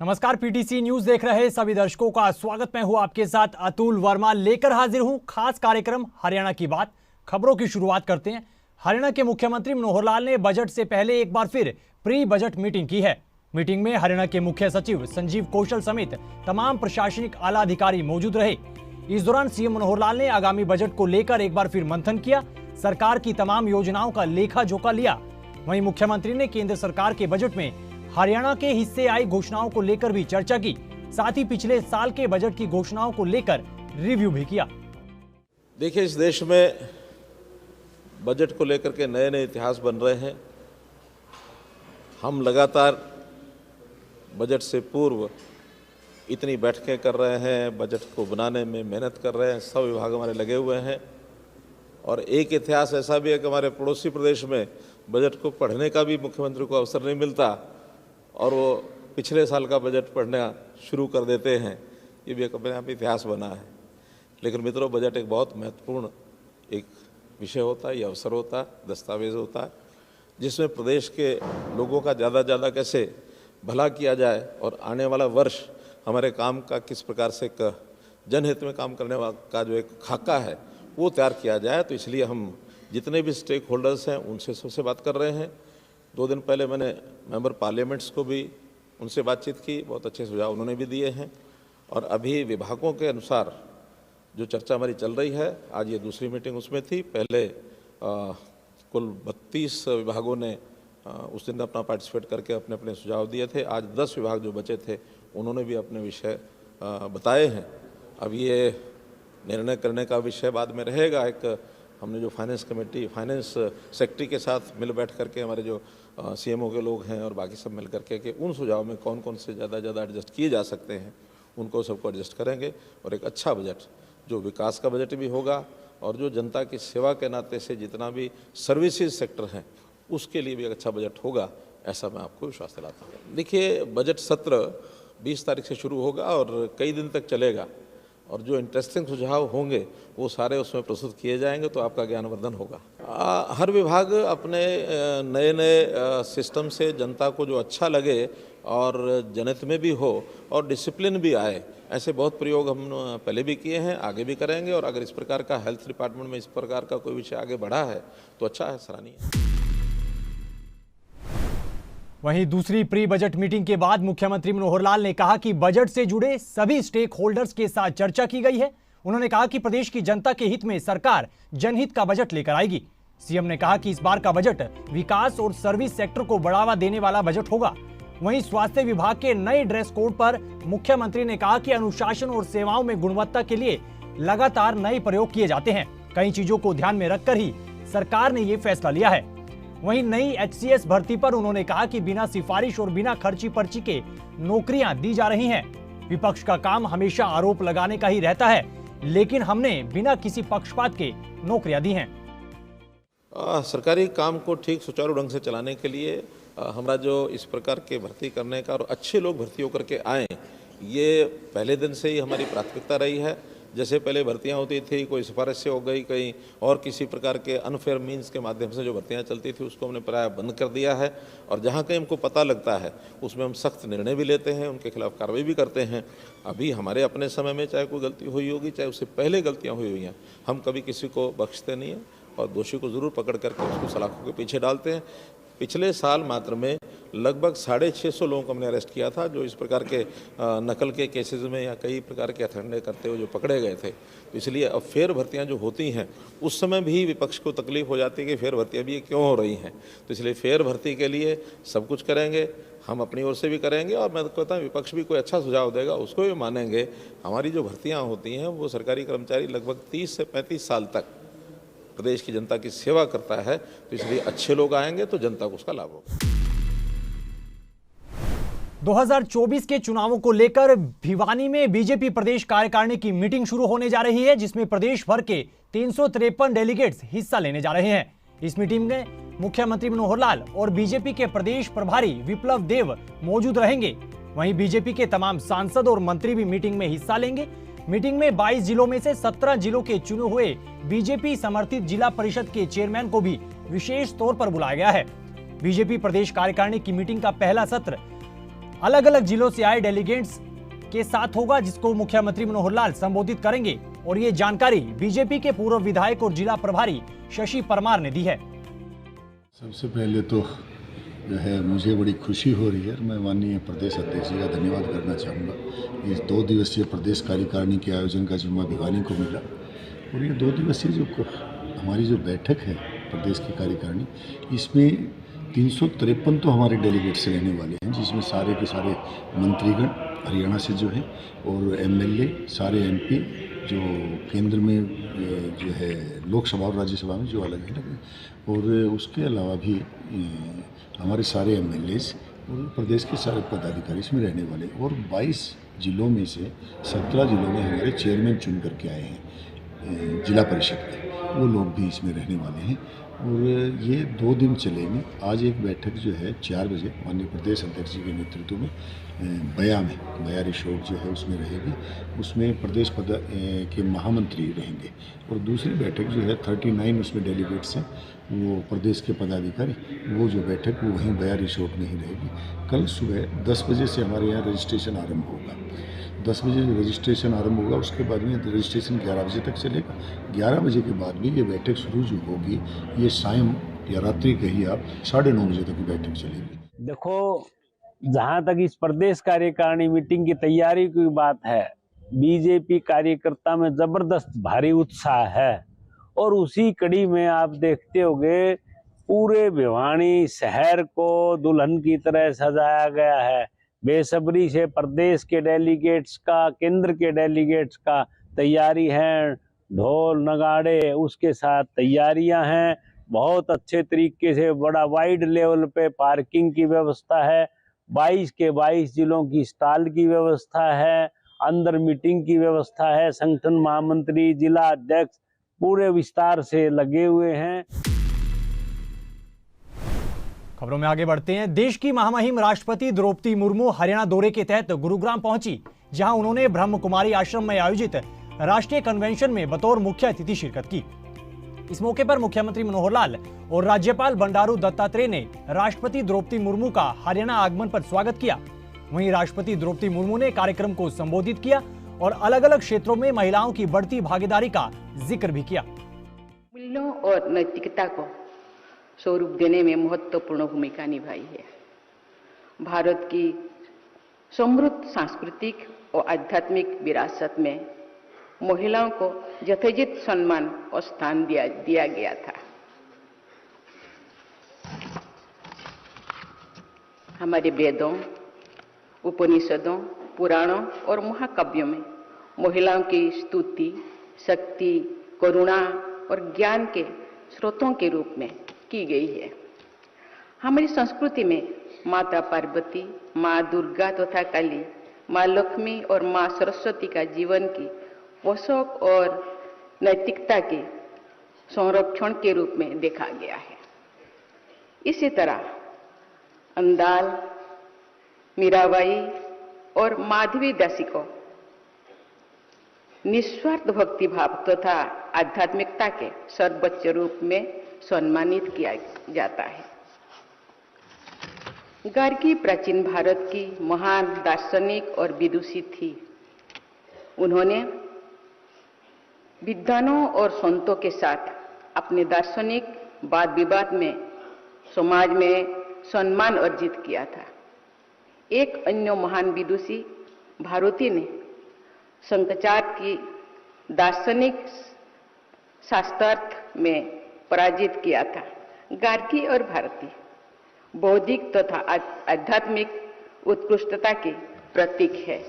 नमस्कार, PTC news देख रहे सभी दर्शकों का स्वागत। मैं हूं आपके साथ अतुल वर्मा, लेकर हाजिर हूं खास कार्यक्रम हरियाणा की बात। खबरों की शुरुआत करते हैं। हरियाणा के मुख्यमंत्री मनोहर लाल ने बजट से पहले एक बार फिर प्री बजट मीटिंग की है। मीटिंग में हरियाणा के मुख्य सचिव संजीव कौशल समेत तमाम प्रशासनिक आला अधिकारी मौजूद रहे। इस दौरान सीएम मनोहर लाल ने आगामी बजट को लेकर एक बार फिर मंथन किया, सरकार की तमाम योजनाओं का लेखा जोखा लिया। वहीं मुख्यमंत्री ने केंद्र सरकार के बजट में हरियाणा के हिस्से आई घोषणाओं को लेकर भी चर्चा की। साथ ही पिछले साल के बजट की घोषणाओं को लेकर रिव्यू भी किया। देखिए, इस देश में बजट को लेकर के नए नए इतिहास बन रहे हैं। हम लगातार बजट से पूर्व इतनी बैठकें कर रहे हैं, बजट को बनाने में मेहनत कर रहे हैं, सब विभाग हमारे लगे हुए हैं। और एक इतिहास ऐसा भी है कि हमारे पड़ोसी प्रदेश में बजट को पढ़ने का भी मुख्यमंत्री को अवसर नहीं मिलता और वो पिछले साल का बजट पढ़ना शुरू कर देते हैं। ये भी एक अपने आप इतिहास बना है। लेकिन मित्रों, बजट एक बहुत महत्वपूर्ण एक विषय होता है, ये अवसर होता है, दस्तावेज होता है, जिसमें प्रदेश के लोगों का ज़्यादा कैसे भला किया जाए और आने वाला वर्ष हमारे काम का किस प्रकार से जनहित में काम करने का जो एक खाका है वो तैयार किया जाए। तो इसलिए हम जितने भी स्टेक होल्डर्स हैं उनसे सबसे बात कर रहे हैं। 2 दिन पहले मैंने मेंबर पार्लियामेंट्स को भी उनसे बातचीत की, बहुत अच्छे सुझाव उन्होंने भी दिए हैं। और अभी विभागों के अनुसार जो चर्चा हमारी चल रही है, आज ये दूसरी मीटिंग उसमें थी। पहले कुल 32 विभागों ने उस दिन अपना पार्टिसिपेट करके अपने अपने सुझाव दिए थे। आज 10 विभाग जो बचे थे उन्होंने भी अपने विषय बताए हैं। अब ये निर्णय करने का विषय बाद में रहेगा। एक हमने जो फाइनेंस कमेटी, फाइनेंस सेक्रेटरी के साथ मिल बैठ करके हमारे जो सीएमओ के लोग हैं और बाकी सब मिल करके कि उन सुझाव में कौन कौन से ज़्यादा एडजस्ट किए जा सकते हैं, उनको सबको एडजस्ट करेंगे। और एक अच्छा बजट जो विकास का बजट भी होगा और जो जनता की सेवा के नाते से जितना भी सर्विसेज सेक्टर हैं उसके लिए भी एक अच्छा बजट होगा, ऐसा मैं आपको विश्वास दिलाता हूँ। देखिए, बजट सत्र 20 तारीख से शुरू होगा और कई दिन तक चलेगा और जो इंटरेस्टिंग सुझाव होंगे वो सारे उसमें प्रस्तुत किए जाएंगे, तो आपका ज्ञानवर्धन होगा। हर विभाग अपने नए नए सिस्टम से जनता को जो अच्छा लगे और जनहित में भी हो और डिसिप्लिन भी आए, ऐसे बहुत प्रयोग हम पहले भी किए हैं, आगे भी करेंगे। और अगर इस प्रकार का हेल्थ डिपार्टमेंट में इस प्रकार का कोई विषय आगे बढ़ा है तो अच्छा है, सराहनीय है। वहीं दूसरी प्री बजट मीटिंग के बाद मुख्यमंत्री मनोहर लाल ने कहा कि बजट से जुड़े सभी स्टेक होल्डर्स के साथ चर्चा की गई है। उन्होंने कहा कि प्रदेश की जनता के हित में सरकार जनहित का बजट लेकर आएगी। सीएम ने कहा कि इस बार का बजट विकास और सर्विस सेक्टर को बढ़ावा देने वाला बजट होगा। वहीं स्वास्थ्य विभाग के नए ड्रेस कोड पर मुख्यमंत्री ने कहा कि अनुशासन और सेवाओं में गुणवत्ता के लिए लगातार नए प्रयोग किए जाते हैं। कई चीजों को ध्यान में रखकर ही सरकार ने ये फैसला लिया है। वहीं नई HCS भर्ती पर उन्होंने कहा कि बिना सिफारिश और बिना खर्ची पर्ची के नौकरियां दी जा रही हैं। विपक्ष का काम हमेशा आरोप लगाने का ही रहता है, लेकिन हमने बिना किसी पक्षपात के नौकरियां दी हैं। सरकारी काम को ठीक सुचारू ढंग से चलाने के लिए हमारा जो इस प्रकार के भर्ती करने का और अच्छे लोग भर्ती होकर के आए, ये पहले दिन से ही हमारी प्राथमिकता रही है। जैसे पहले भर्तियां होती थी, कोई सिफारिश से हो गई, कहीं और किसी प्रकार के अनफेयर मीन्स के माध्यम से जो भर्तियां चलती थी उसको हमने प्राय बंद कर दिया है। और जहां कहीं हमको पता लगता है उसमें हम सख्त निर्णय भी लेते हैं, उनके खिलाफ कार्रवाई भी करते हैं। अभी हमारे अपने समय में चाहे कोई गलती हुई होगी, चाहे उससे पहले गलतियाँ हुई हैं, हम कभी किसी को बख्शते नहीं हैं और दोषी को ज़रूर पकड़ करके उसको सलाखों के पीछे डालते हैं। पिछले साल मात्र में लगभग 650 लोगों को हमने अरेस्ट किया था, जो इस प्रकार के नकल के केसेस में या कई प्रकार के हथकंडे करते हुए जो पकड़े गए थे। तो इसलिए अब फेयर भर्तियां जो होती हैं उस समय भी विपक्ष को तकलीफ हो जाती है कि फेयर भर्तियां भी ये क्यों हो रही हैं। तो इसलिए फेयर भर्ती के लिए सब कुछ करेंगे, हम अपनी ओर से भी करेंगे और मैं कहता हूँ विपक्ष भी कोई अच्छा सुझाव देगा उसको भी मानेंगे। हमारी जो भर्तियाँ होती हैं वो सरकारी कर्मचारी लगभग 30 से 35 साल तक प्रदेश की जनता की सेवा करता है, तो इसलिए अच्छे लोग आएंगे तो जनता को उसका लाभ होगा। 2024 के चुनावों को लेकर भिवानी में बीजेपी प्रदेश कार्यकारिणी की मीटिंग शुरू होने जा रही है, जिसमें प्रदेश भर के 353 डेलीगेट्स हिस्सा लेने जा रहे हैं। इस मीटिंग में मुख्यमंत्री मनोहर लाल और बीजेपी के प्रदेश प्रभारी विप्लव देव मौजूद रहेंगे। वहीं बीजेपी के तमाम सांसद और मंत्री भी मीटिंग में हिस्सा लेंगे। मीटिंग में 22 जिलों में से 17 जिलों के चुने हुए बीजेपी समर्थित जिला परिषद के चेयरमैन को भी विशेष तौर पर बुलाया गया है। बीजेपी प्रदेश कार्यकारिणी की मीटिंग का पहला सत्र अलग अलग जिलों से आए डेलीगेट्स के साथ होगा, जिसको मुख्यमंत्री मनोहर लाल संबोधित करेंगे। और ये जानकारी बीजेपी के पूर्व विधायक और जिला प्रभारी शशि परमार ने दी है। सबसे पहले तो जो है मुझे बड़ी खुशी हो रही है। मैं माननीय प्रदेश अध्यक्ष जी का धन्यवाद करना चाहूँगा। इस 2 दिवसीय प्रदेश कार्यकारिणी के आयोजन का जिम्मा भिवानी को मिला और ये 2 दिवसीय जो हमारी जो बैठक है प्रदेश की कार्यकारिणी, इसमें 353 तो हमारे डेलीगेट्स रहने वाले हैं, जिसमें सारे के सारे मंत्रीगण हरियाणा से जो हैं और एमएलए सारे एमपी जो केंद्र में जो है लोकसभा और राज्यसभा में जो अलग अलग हैं, और उसके अलावा भी हमारे सारे एमएलएस और प्रदेश के सारे पदाधिकारी इसमें रहने वाले, और 22 जिलों में से 17 जिलों में हमारे चेयरमैन चुन करके आए हैं जिला परिषद के, वो लोग भी इसमें रहने वाले हैं। और ये 2 दिन चलेंगे। आज एक बैठक जो है 4 बजे माननीय प्रदेश अध्यक्ष जी के नेतृत्व में बया रिसोर्ट जो है उसमें रहेगी। उसमें प्रदेश के महामंत्री रहेंगे, और दूसरी बैठक जो है 39 उसमें डेलीगेट्स हैं, वो प्रदेश के पदाधिकारी, वो जो बैठक वो वहीं बया रिसोर्ट में ही रहेगी। कल सुबह 10 बजे से हमारे यहाँ रजिस्ट्रेशन आरंभ होगा। 10 बजे जो रजिस्ट्रेशन आरंभ होगा उसके बाद में रजिस्ट्रेशन 11 बजे तक चलेगा। 11 बजे के बाद भी ये बैठक शुरू जो होगी ये शाम या रात्रि कहिए आप 9:30 बजे तक बैठक चलेगी। देखो, जहां तक इस प्रदेश कार्यकारिणी मीटिंग की तैयारी की बात है, बीजेपी कार्यकर्ता में जबरदस्त भारी उत्साह है, और उसी कड़ी में आप देखते होंगे पूरे भिवानी शहर को दुल्हन की तरह सजाया गया है। बेसब्री से प्रदेश के डेलीगेट्स का, केंद्र के डेलीगेट्स का तैयारी है, ढोल नगाड़े उसके साथ तैयारियां हैं। बहुत अच्छे तरीके से बड़ा वाइड लेवल पे पार्किंग की व्यवस्था है, 22 के 22 जिलों की स्टॉल की व्यवस्था है, अंदर मीटिंग की व्यवस्था है। संगठन महामंत्री, जिला अध्यक्ष पूरे विस्तार से लगे हुए हैं। खबरों में आगे बढ़ते हैं। देश की महामहिम राष्ट्रपति द्रौपदी मुर्मू हरियाणा दौरे के तहत गुरुग्राम पहुंची, जहां उन्होंने ब्रह्म कुमारी आश्रम में आयोजित राष्ट्रीय कन्वेंशन में बतौर मुख्य अतिथि शिरकत की। इस मौके पर मुख्यमंत्री मनोहर लाल और राज्यपाल बंडारू दत्तात्रेय ने राष्ट्रपति द्रौपदी मुर्मू का हरियाणा आगमन पर स्वागत किया। वहीं राष्ट्रपति द्रौपदी मुर्मू ने कार्यक्रम को संबोधित किया और अलग अलग क्षेत्रों में महिलाओं की बढ़ती भागीदारी का जिक्र भी किया। मूल्यों और नैतिकता को स्वरूप देने में महत्वपूर्ण भूमिका निभाई है। भारत की समृद्ध सांस्कृतिक और आध्यात्मिक विरासत में महिलाओं को यथोचित सम्मान और स्थान दिया गया था। हमारे वेदों, उपनिषदों, पुराणों और महाकाव्यों में महिलाओं की स्तुति शक्ति, करुणा और ज्ञान के स्रोतों के रूप में की गई है। हमारी संस्कृति में माता पार्वती, माँ दुर्गा तथा काली, माँ लक्ष्मी और माँ सरस्वती का जीवन की पोषक और नैतिकता के संरक्षण के रूप में देखा गया है। इसी तरह अंदाल, मीराबाई और माधवी दासी को निस्वार्थ भक्ति भाव तथा आध्यात्मिकता के सर्वोच्च रूप में सम्मानित किया जाता है। गार्गी प्राचीन भारत की महान दार्शनिक और विदुषी थी। उन्होंने विद्वानों और संतों के साथ अपने दार्शनिक वाद विवाद में समाज में सम्मान अर्जित किया था। एक अन्य महान विदुषी भारती ने शंकराचार्य की दार्शनिक शास्त्रार्थ में पराजित किया था। गार्गी और भारती बौद्धिक तथा आध्यात्मिक उत्कृष्टता के प्रतीक है।